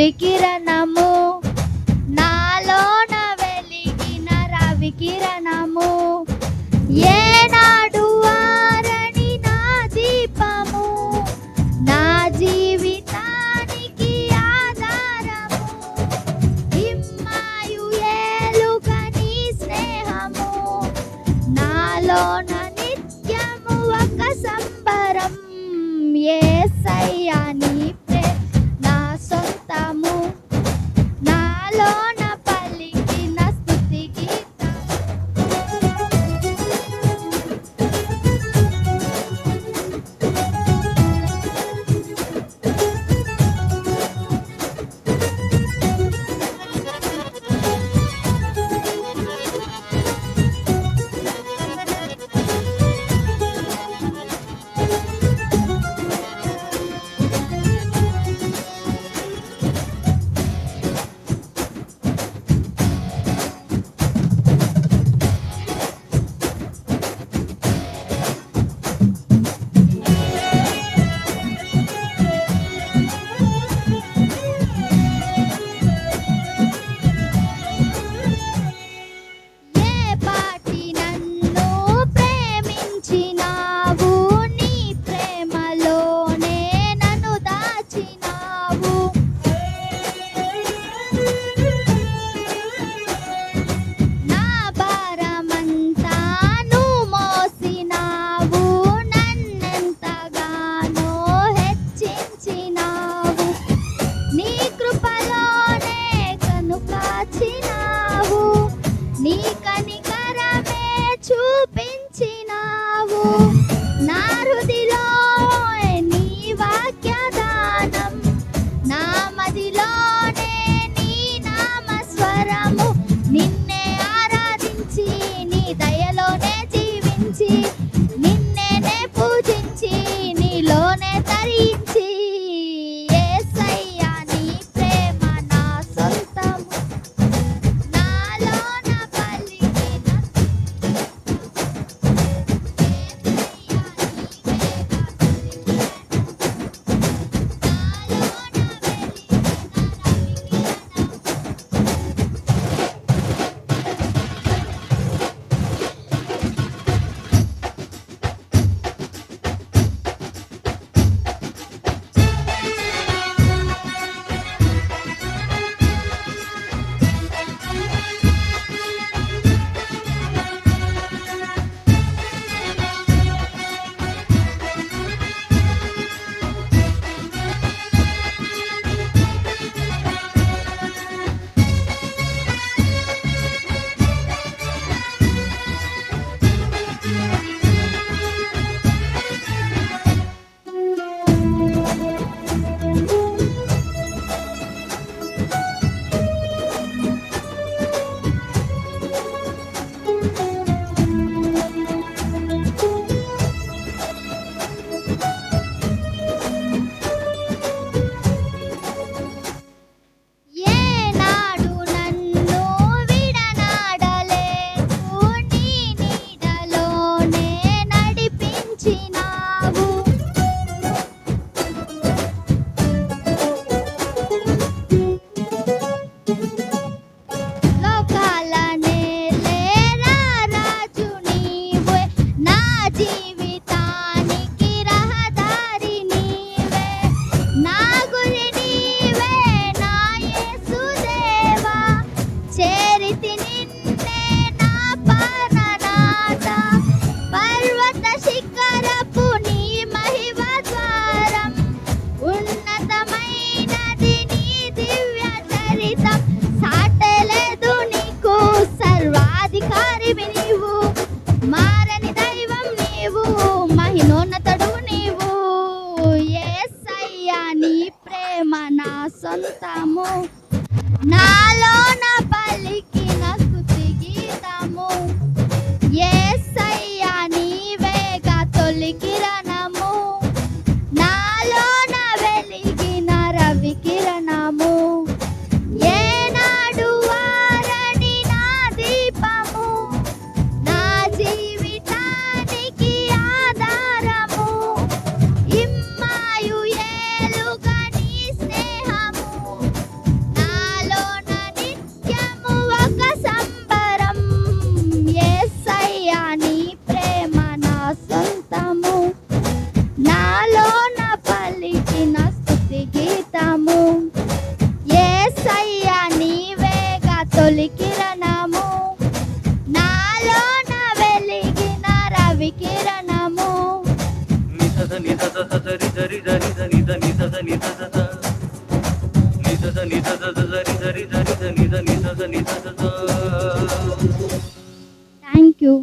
రవి కిరణము, నాలోన వెలిగిన రవి కిరణము, ఏనాడు వారని నా దీపము, నా జీవితానికి ఆధారము, ఇమ్మాయుయేలుగా నీ స్నేహము, నాలోన నిత్యము ఒక సంబరం. యేసయ్యా నీ ప్రేమ నా సొంతము, నాలోన పలికిన స్తుతి గీతం. ఏ పాటి నన్ను ప్రేమించినావు, నీ ప్రేమలోనే నన్ను దాచినావు. నా భారమంతా నువ్వు మోసినావు, నన్నెంతగానో హెచ్చించినావు. నీ కృపలోనే కనుకాచినావు, నీ కనికరమే చూపించినావు. నా హృదిలో నీ వాక్యదానం, నా మదిలోనే నీ నామస్వరము. నిన్నే ఆరాధించి నీ దయలోనే జీవించి, నిన్నే పూజించి నీలోనే తరించి, యేసయ్యా నీ ప్రేమ నా సొంతము, నాలోన పలికిన తొలి కిరణము నాలోన వెలిగిన రవి కిరణము నిసద నిసద సరి సరి సరి సరి సరి సద నిసద నిసద నిసద సరి సరి సరి సరి నిసద నిసద థ్యాంక్ యూ.